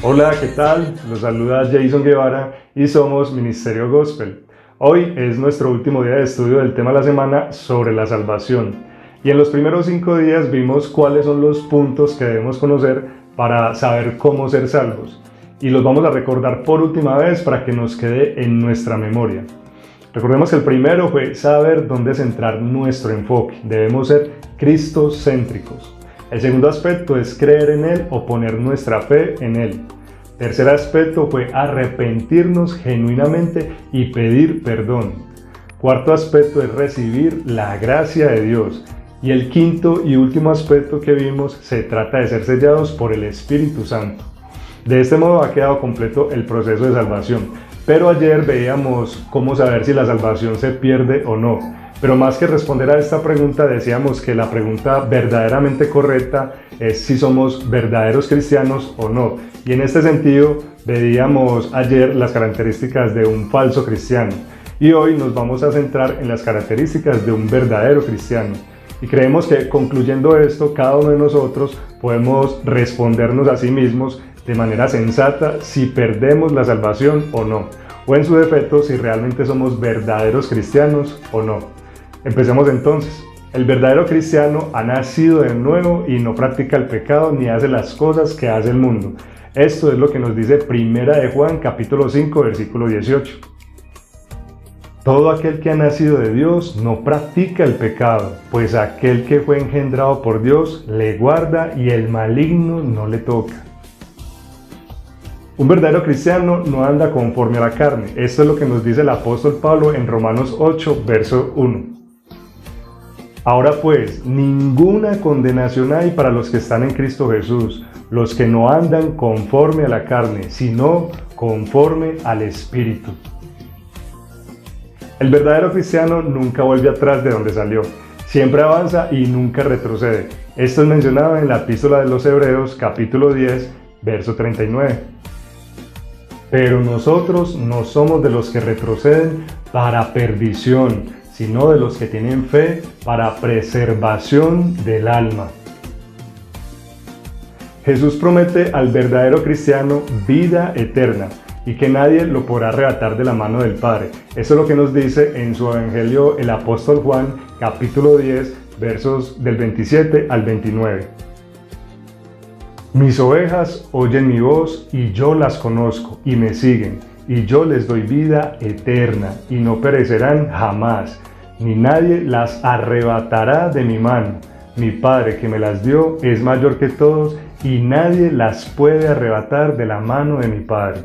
Hola, ¿qué tal? Los saluda Jason Guevara y somos Ministerio Gospel. Hoy es nuestro último día de estudio del tema de la semana sobre la salvación. Y en los primeros 5 días vimos cuáles son los puntos que debemos conocer para saber cómo ser salvos. Y los vamos a recordar por última vez para que nos quede en nuestra memoria. Recordemos que el primero fue saber dónde centrar nuestro enfoque. Debemos ser cristocéntricos. El segundo aspecto es creer en Él o poner nuestra fe en Él. Tercer aspecto fue arrepentirnos genuinamente y pedir perdón. Cuarto aspecto es recibir la gracia de Dios. Y el quinto y último aspecto que vimos se trata de ser sellados por el Espíritu Santo. De este modo ha quedado completo el proceso de salvación. Pero ayer veíamos cómo saber si la salvación se pierde o no. Pero más que responder a esta pregunta, decíamos que la pregunta verdaderamente correcta es si somos verdaderos cristianos o no. Y en este sentido, veíamos ayer las características de un falso cristiano. Y hoy nos vamos a centrar en las características de un verdadero cristiano. Y creemos que concluyendo esto, cada uno de nosotros podemos respondernos a sí mismos de manera sensata si perdemos la salvación o no. O en su defecto, si realmente somos verdaderos cristianos o no. Empecemos entonces. El verdadero cristiano ha nacido de nuevo y no practica el pecado ni hace las cosas que hace el mundo. Esto es lo que nos dice Primera de Juan, capítulo 5, versículo 18. Todo aquel que ha nacido de Dios no practica el pecado, pues aquel que fue engendrado por Dios le guarda y el maligno no le toca. Un verdadero cristiano no anda conforme a la carne. Esto es lo que nos dice el apóstol Pablo en Romanos 8, verso 1. Ahora pues, ninguna condenación hay para los que están en Cristo Jesús, los que no andan conforme a la carne, sino conforme al Espíritu. El verdadero cristiano nunca vuelve atrás de donde salió, siempre avanza y nunca retrocede. Esto es mencionado en la Epístola de los Hebreos, capítulo 10, verso 39. Pero nosotros no somos de los que retroceden para perdición, sino de los que tienen fe para preservación del alma. Jesús promete al verdadero cristiano vida eterna y que nadie lo podrá arrebatar de la mano del Padre. Eso es lo que nos dice en su Evangelio el apóstol Juan, capítulo 10, versos del 27 al 29. Mis ovejas oyen mi voz y yo las conozco y me siguen, y yo les doy vida eterna y no perecerán jamás, ni nadie las arrebatará de mi mano. Mi Padre que me las dio es mayor que todos y nadie las puede arrebatar de la mano de mi Padre.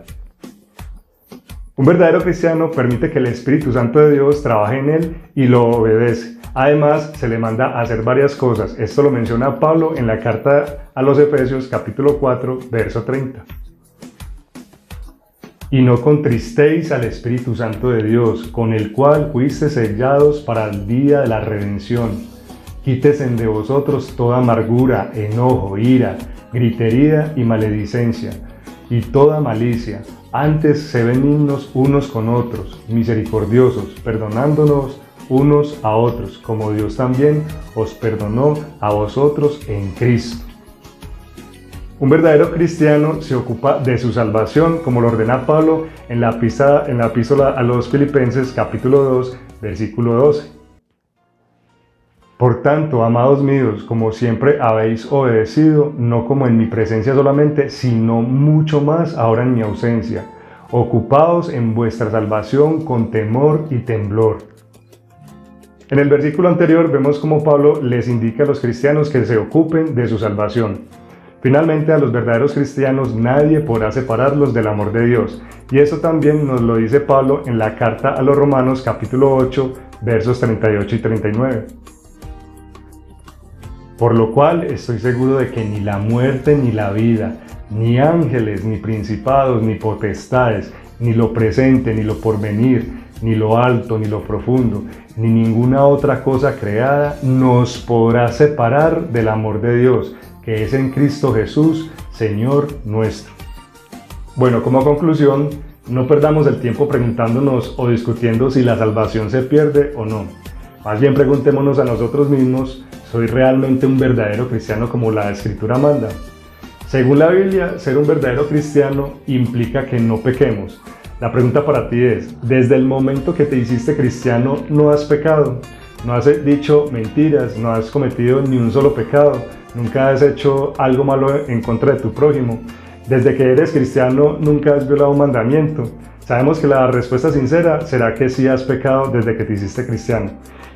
Un verdadero cristiano permite que el Espíritu Santo de Dios trabaje en él y lo obedece. Además, se le manda a hacer varias cosas. Esto lo menciona Pablo en la carta a los Efesios, capítulo 4, verso 30. Y no contristéis al Espíritu Santo de Dios, con el cual fuiste sellados para el día de la redención. Quítese de vosotros toda amargura, enojo, ira, gritería y maledicencia, y toda malicia. Antes se benignos unos con otros, misericordiosos, perdonándonos unos a otros, como Dios también os perdonó a vosotros en Cristo. Un verdadero cristiano se ocupa de su salvación, como lo ordena Pablo en la epístola a los Filipenses, capítulo 2, versículo 12. Por tanto, amados míos, como siempre habéis obedecido, no como en mi presencia solamente, sino mucho más ahora en mi ausencia. Ocupaos en vuestra salvación con temor y temblor. En el versículo anterior vemos cómo Pablo les indica a los cristianos que se ocupen de su salvación. Finalmente, a los verdaderos cristianos nadie podrá separarlos del amor de Dios. Y eso también nos lo dice Pablo en la carta a los Romanos, capítulo 8, versos 38 y 39. Por lo cual estoy seguro de que ni la muerte ni la vida, ni ángeles, ni principados, ni potestades, ni lo presente, ni lo porvenir, ni lo alto, ni lo profundo, ni ninguna otra cosa creada nos podrá separar del amor de Dios, que es en Cristo Jesús, Señor nuestro. Bueno, como conclusión, no perdamos el tiempo preguntándonos o discutiendo si la salvación se pierde o no. Más bien preguntémonos a nosotros mismos, ¿soy realmente un verdadero cristiano como la Escritura manda? Según la Biblia, ser un verdadero cristiano implica que no pequemos. La pregunta para ti es, ¿desde el momento que te hiciste cristiano no has pecado? ¿No has dicho mentiras? ¿No has cometido ni un solo pecado? ¿Nunca has hecho algo malo en contra de tu prójimo? Desde que eres cristiano, ¿nunca has violado un mandamiento? Sabemos que la respuesta sincera será que sí has pecado desde que te hiciste cristiano.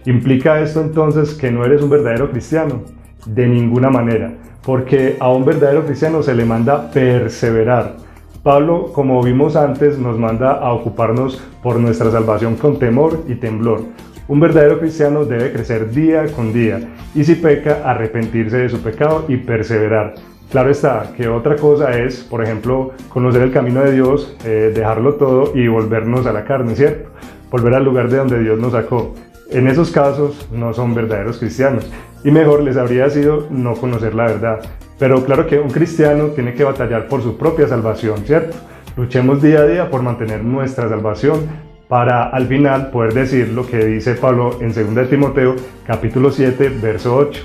¿Implica esto entonces que no eres un verdadero cristiano? De ninguna manera, porque a un verdadero cristiano se le manda perseverar. Pablo, como vimos antes, nos manda a ocuparnos por nuestra salvación con temor y temblor. Un verdadero cristiano debe crecer día con día y si peca, arrepentirse de su pecado y perseverar. Claro está, que otra cosa es, por ejemplo, conocer el camino de Dios, dejarlo todo y volvernos a la carne, ¿cierto? Volver al lugar de donde Dios nos sacó. En esos casos no son verdaderos cristianos y mejor les habría sido no conocer la verdad. Pero claro que un cristiano tiene que batallar por su propia salvación, ¿cierto? Luchemos día a día por mantener nuestra salvación para al final poder decir lo que dice Pablo en 2 Timoteo capítulo 7, verso 8.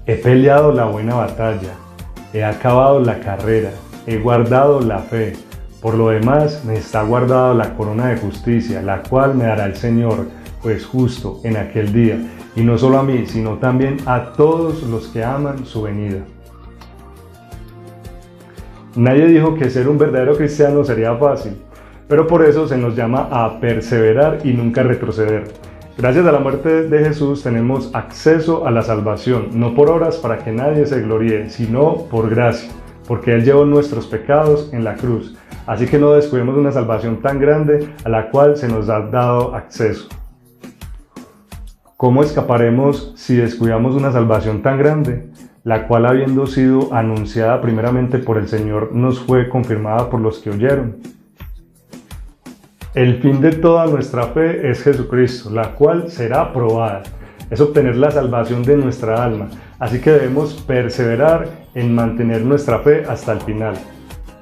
He peleado la buena batalla, he acabado la carrera, he guardado la fe. Por lo demás, me está guardada la corona de justicia, la cual me dará el Señor, pues justo en aquel día, y no solo a mí, sino también a todos los que aman su venida. Nadie dijo que ser un verdadero cristiano sería fácil, pero por eso se nos llama a perseverar y nunca retroceder. Gracias a la muerte de Jesús tenemos acceso a la salvación, no por obras para que nadie se gloríe, sino por gracia, porque Él llevó nuestros pecados en la cruz. Así que no descuidemos una salvación tan grande a la cual se nos ha dado acceso. ¿Cómo escaparemos si descuidamos una salvación tan grande? La cual, habiendo sido anunciada primeramente por el Señor, nos fue confirmada por los que oyeron. El fin de toda nuestra fe es Jesucristo, la cual será probada. Es obtener la salvación de nuestra alma. Así que debemos perseverar en mantener nuestra fe hasta el final.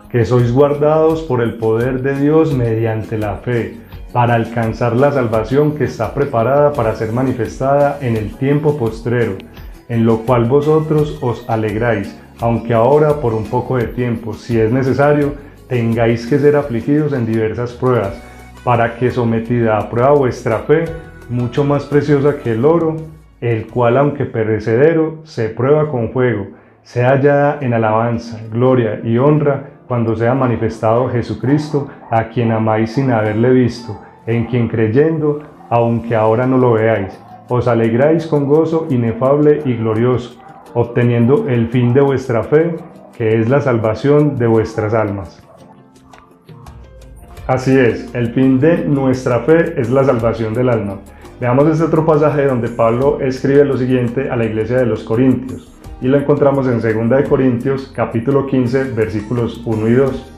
Que sois guardados por el poder de Dios mediante la fe, para alcanzar la salvación que está preparada para ser manifestada en el tiempo postrero, en lo cual vosotros os alegráis, aunque ahora por un poco de tiempo, si es necesario, tengáis que ser afligidos en diversas pruebas, para que sometida a prueba vuestra fe, mucho más preciosa que el oro, el cual aunque perecedero, se prueba con fuego, sea hallada en alabanza, gloria y honra, cuando sea manifestado Jesucristo, a quien amáis sin haberle visto, en quien creyendo, aunque ahora no lo veáis, os alegráis con gozo inefable y glorioso, obteniendo el fin de vuestra fe, que es la salvación de vuestras almas. Así es, el fin de nuestra fe es la salvación del alma. Veamos este otro pasaje donde Pablo escribe lo siguiente a la iglesia de los Corintios, y lo encontramos en 2 Corintios capítulo 15 versículos 1 y 2.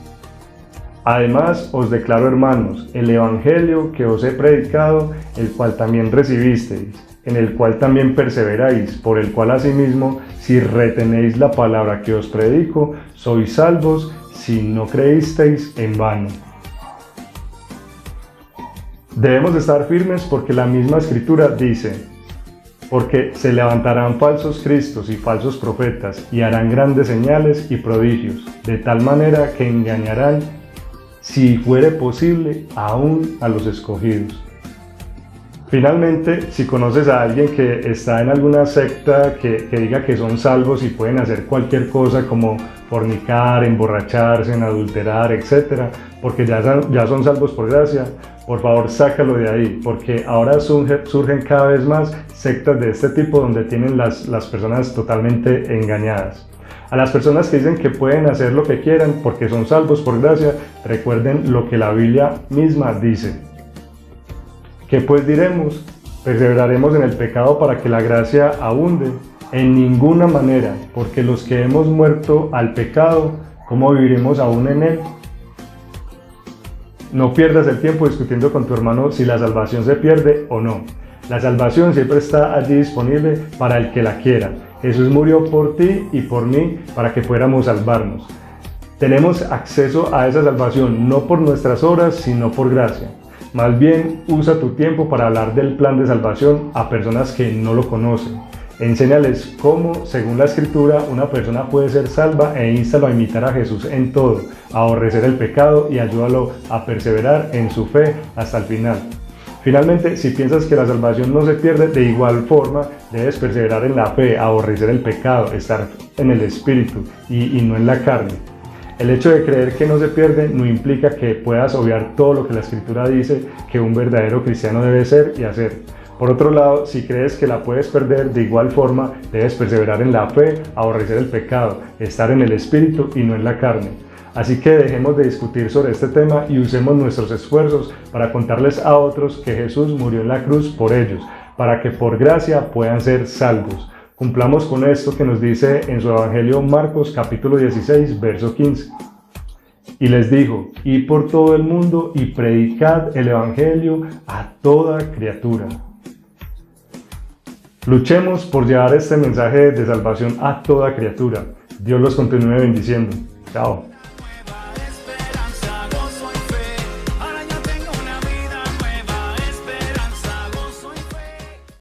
Además os declaro, hermanos, el evangelio que os he predicado, el cual también recibisteis, en el cual también perseveráis, por el cual asimismo, si retenéis la palabra que os predico, sois salvos, si no creísteis en vano. Debemos estar firmes porque la misma escritura dice: porque se levantarán falsos cristos y falsos profetas, y harán grandes señales y prodigios, de tal manera que engañarán, si fuere posible, aún a los escogidos. Finalmente, si conoces a alguien que está en alguna secta que diga que son salvos y pueden hacer cualquier cosa como fornicar, emborracharse, adulterar, etc., porque ya son salvos por gracia, por favor sácalo de ahí, porque ahora surgen cada vez más sectas de este tipo donde tienen las personas totalmente engañadas. A las personas que dicen que pueden hacer lo que quieran porque son salvos por gracia, recuerden lo que la Biblia misma dice. ¿Qué pues diremos? ¿Perseveraremos en el pecado para que la gracia abunde? En ninguna manera, porque los que hemos muerto al pecado, ¿cómo viviremos aún en él? No pierdas el tiempo discutiendo con tu hermano si la salvación se pierde o no. La salvación siempre está allí disponible para el que la quiera. Jesús murió por ti y por mí para que fuéramos salvarnos. Tenemos acceso a esa salvación no por nuestras obras, sino por gracia. Más bien, usa tu tiempo para hablar del plan de salvación a personas que no lo conocen. Enséñales cómo, según la Escritura, una persona puede ser salva e instalo a imitar a Jesús en todo, a aborrecer el pecado y ayúdalo a perseverar en su fe hasta el final. Finalmente, si piensas que la salvación no se pierde, de igual forma debes perseverar en la fe, aborrecer el pecado, estar en el Espíritu y no en la carne. El hecho de creer que no se pierde no implica que puedas obviar todo lo que la Escritura dice que un verdadero cristiano debe ser y hacer. Por otro lado, si crees que la puedes perder, de igual forma debes perseverar en la fe, aborrecer el pecado, estar en el Espíritu y no en la carne. Así que dejemos de discutir sobre este tema y usemos nuestros esfuerzos para contarles a otros que Jesús murió en la cruz por ellos, para que por gracia puedan ser salvos. Cumplamos con esto que nos dice en su Evangelio Marcos capítulo 16, verso 15. Y les dijo, id por todo el mundo y predicad el Evangelio a toda criatura. Luchemos por llevar este mensaje de salvación a toda criatura. Dios los continúe bendiciendo. Chao.